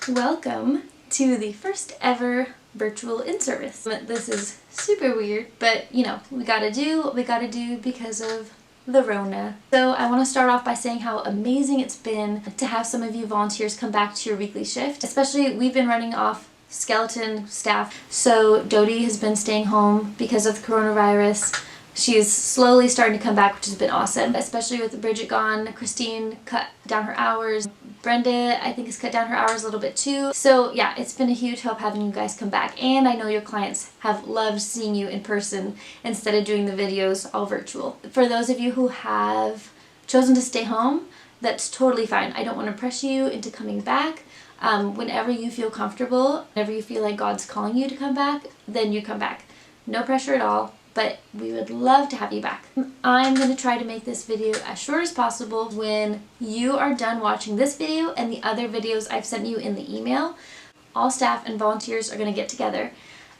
Welcome to the first ever virtual in-service. This is super weird, but you know, we gotta do what we gotta do because of the Rona. So I want to start off by saying how amazing it's been to have some of you volunteers come back to your weekly shift. Especially, we've been running off skeleton staff. So Dodie has been staying home because of the coronavirus. She's slowly starting to come back, which has been awesome, especially with Bridget gone. Christine cut down her hours. Brenda, I think, has cut down her hours a little bit too. So yeah, it's been a huge help having you guys come back. And I know your clients have loved seeing you in person instead of doing the videos all virtual. For those of you who have chosen to stay home, that's totally fine. I don't want to pressure you into coming back. Whenever you feel comfortable, whenever you feel like God's calling you to come back, then you come back. No pressure at all. But we would love to have you back. I'm going to try to make this video as short as possible. When you are done watching this video and the other videos I've sent you in the email, all staff and volunteers are going to get together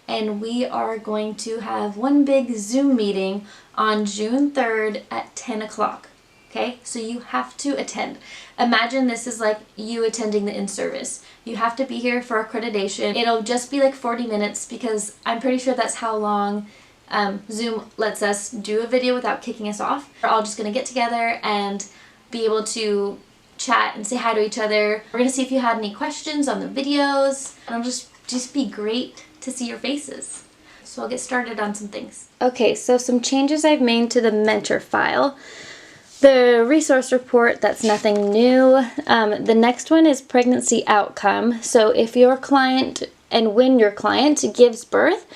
and we are going to have one big Zoom meeting on June 3rd at 10 o'clock. Okay, so you have to attend. Imagine this is like you attending the in-service. You have to be here for accreditation. It'll just be like 40 minutes because I'm pretty sure that's how long Zoom lets us do a video without kicking us off. We're all just going to get together and be able to chat and say hi to each other. We're going to see if you had any questions on the videos. And it'll just be great to see your faces. So I'll get started on some things. Okay, so some changes I've made to the mentor file. The resource report, that's nothing new. The next one is pregnancy outcome. So if your client and when your client gives birth,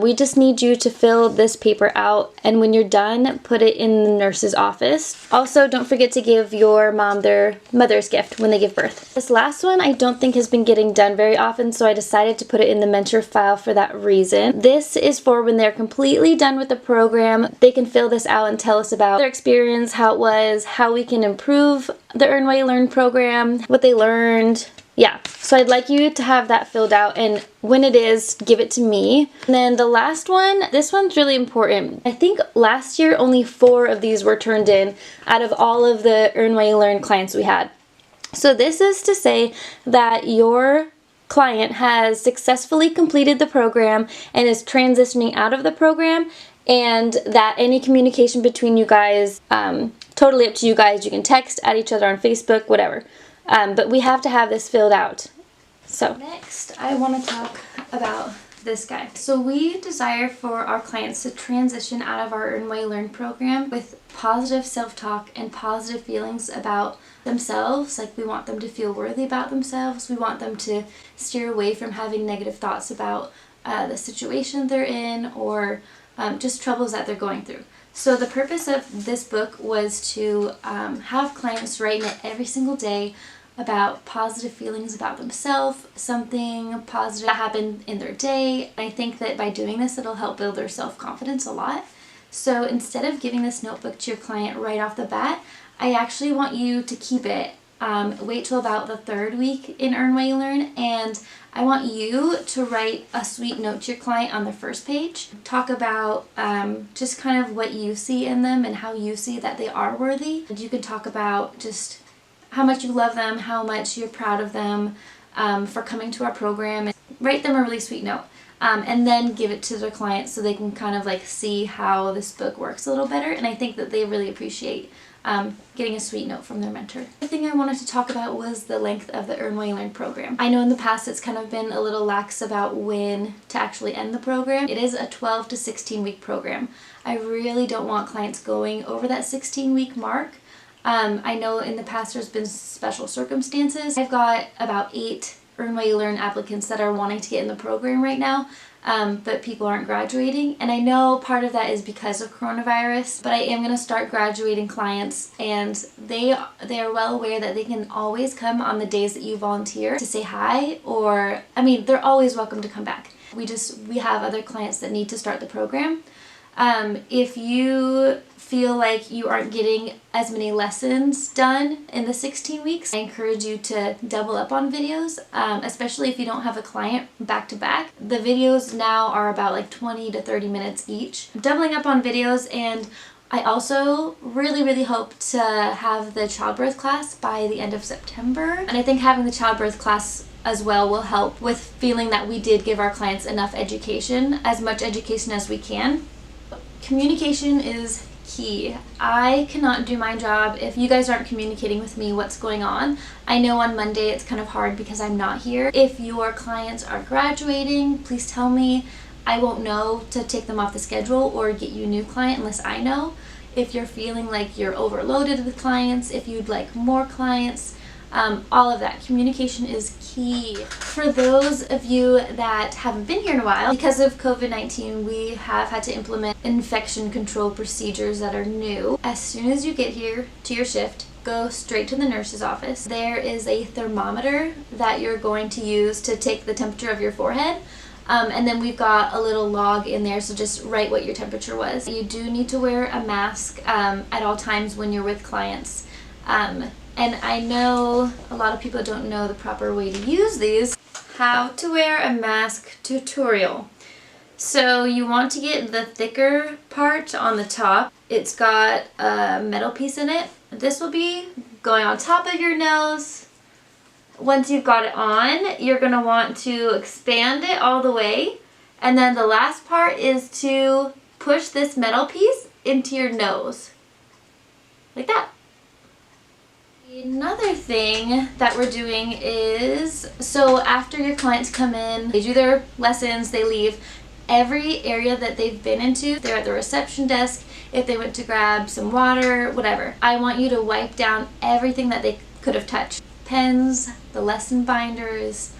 we just need you to fill this paper out, and when you're done, put it in the nurse's office. Also, don't forget to give your mom their mother's gift when they give birth. This last one I don't think has been getting done very often, so I decided to put it in the mentor file for that reason. This is for when they're completely done with the program. They can fill this out and tell us about their experience, how it was, how we can improve the Earn While You Learn program, what they learned. Yeah, so I'd like you to have that filled out, and when it is, give it to me. And then the last one, this one's really important. I think last year only 4 of these were turned in out of all of the Earn While You Learn clients we had. So this is to say that your client has successfully completed the program and is transitioning out of the program, and that any communication between you guys, totally up to you guys. You can text at each other on Facebook, whatever. But we have to have this filled out. So next I want to talk about this guy. So we desire for our clients to transition out of our Earn While You Learn program with positive self-talk and positive feelings about themselves. Like, we want them to feel worthy about themselves. We want them to steer away from having negative thoughts about the situation they're in or just troubles that they're going through. So the purpose of this book was to have clients write in it every single day about positive feelings about themselves, something positive that happened in their day. I think that by doing this, it'll help build their self-confidence a lot. So instead of giving this notebook to your client right off the bat, I actually want you to keep it. Wait till about the 3rd week in Earn While You Learn, and I want you to write a sweet note to your client on the first page. Talk about just kind of what you see in them and how you see that they are worthy. And you can talk about just how much you love them, how much you're proud of them for coming to our program. And write them a really sweet note. And then give it to their client so they can kind of like see how this book works a little better. And I think that they really appreciate getting a sweet note from their mentor. The thing I wanted to talk about was the length of the Earn While You Learn program. I know in the past it's kind of been a little lax about when to actually end the program. It is a 12 to 16 week program. I really don't want clients going over that 16-week mark. I know in the past there's been special circumstances. I've got about 8 Earn While You Learn applicants that are wanting to get in the program right now, but people aren't graduating. And I know part of that is because of coronavirus, but I am going to start graduating clients, and they are well aware that they can always come on the days that you volunteer to say hi, or, I mean, they're always welcome to come back. We have other clients that need to start the program. If you feel like you aren't getting as many lessons done in the 16 weeks, I encourage you to double up on videos, especially if you don't have a client back to back. The videos now are about like 20 to 30 minutes each. Doubling up on videos, and I also really hope to have the childbirth class by the end of September. And I think having the childbirth class as well will help with feeling that we did give our clients enough education, as much education as we can. Communication is key. I cannot do my job if you guys aren't communicating with me what's going on. I know on Monday it's kind of hard because I'm not here. If your clients are graduating, please tell me. I won't know to take them off the schedule or get you a new client unless I know. If you're feeling like you're overloaded with clients, if you'd like more clients, all of that. Communication is key. For those of you that haven't been here in a while, because of COVID-19, we have had to implement infection control procedures that are new. As soon as you get here to your shift, go straight to the nurse's office. There is a thermometer that you're going to use to take the temperature of your forehead. And then we've got a little log in there, so just write what your temperature was. You do need to wear a mask at all times when you're with clients. And I know a lot of people don't know the proper way to use these. How to wear a mask tutorial. So you want to get the thicker part on the top. It's got a metal piece in it. This will be going on top of your nose. Once you've got it on, you're going to want to expand it all the way. And then the last part is to push this metal piece into your nose. Like that. Another thing that we're doing is, so after your clients come in, they do their lessons, they leave, every area that they've been into, they're at the reception desk, if they went to grab some water, whatever, I want you to wipe down everything that they could have touched. Pens, the lesson binders,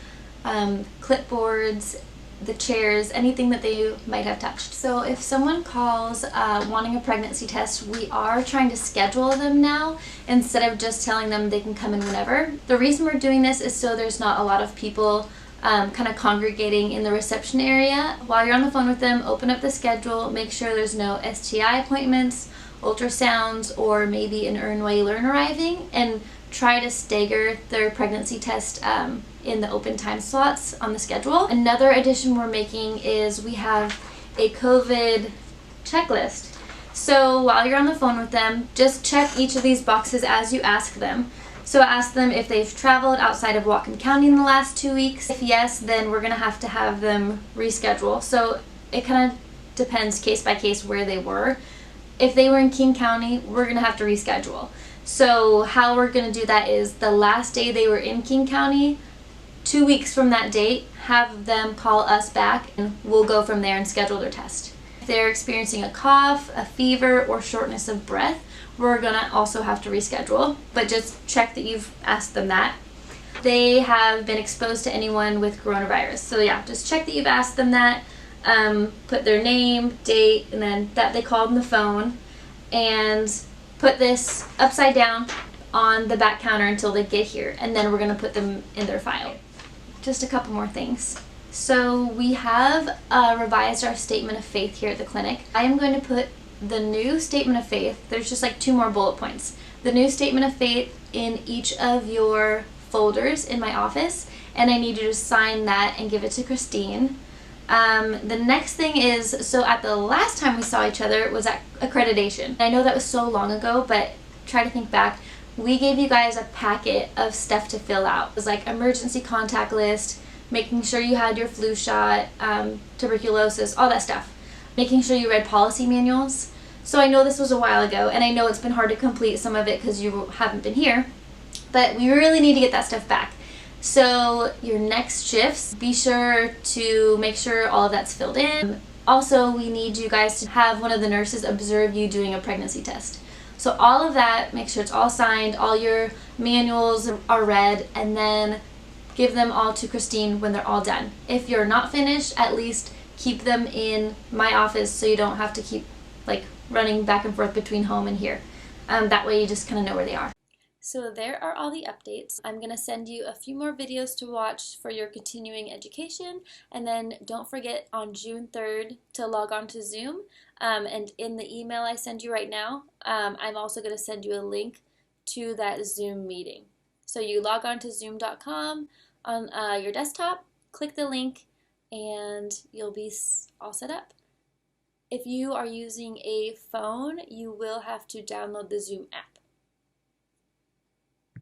clipboards, the chairs, anything that they might have touched. So if someone calls wanting a pregnancy test, we are trying to schedule them now instead of just telling them they can come in whenever. The reason we're doing this is so there's not a lot of people kind of congregating in the reception area. While you're on the phone with them, open up the schedule, make sure there's no STI appointments, ultrasounds, or maybe an earn-away learn arriving, and try to stagger their pregnancy test in the open time slots on the schedule. Another addition we're making is we have a COVID checklist. So while you're on the phone with them, just check each of these boxes as you ask them. So ask them if they've traveled outside of Whatcom County in the last 2 weeks. If yes, then we're gonna have to have them reschedule. So it kind of depends case by case where they were. If they were in King County, we're gonna have to reschedule. So how we're going to do that is the last day they were in King County, 2 weeks from that date, have them call us back and we'll go from there and schedule their test. If they're experiencing a cough, a fever, or shortness of breath, we're going to also have to reschedule, but just check that you've asked them that. They have been exposed to anyone with coronavirus. So yeah, just check that you've asked them that, put their name, date, and then that they called on the phone, and put this upside down on the back counter until they get here, and then we're going to put them in their file. Just a couple more things. So we have revised our statement of faith here at the clinic. I am going to put the new statement of faith, there's just like 2 more bullet points, the new statement of faith in each of your folders in my office, and I need you to sign that and give it to Christine. The next thing is, so at the last time we saw each other was at accreditation. I know that was so long ago, but try to think back. We gave you guys a packet of stuff to fill out. It was like emergency contact list, making sure you had your flu shot, tuberculosis, all that stuff. Making sure you read policy manuals. So I know this was a while ago, and I know it's been hard to complete some of it because you haven't been here, but we really need to get that stuff back. So your next shifts, be sure to make sure all of that's filled in. Also, we need you guys to have one of the nurses observe you doing a pregnancy test. So all of that, make sure it's all signed, all your manuals are read, and then give them all to Christine when they're all done. If you're not finished, at least keep them in my office so you don't have to keep like running back and forth between home and here. That way you just kind of know where they are. So there are all the updates. I'm going to send you a few more videos to watch for your continuing education, and then don't forget on June 3rd to log on to Zoom, and in the email I send you right now, I'm also going to send you a link to that Zoom meeting. So you log on to zoom.com on your desktop, click the link, and you'll be all set up. If you are using a phone, you will have to download the Zoom app.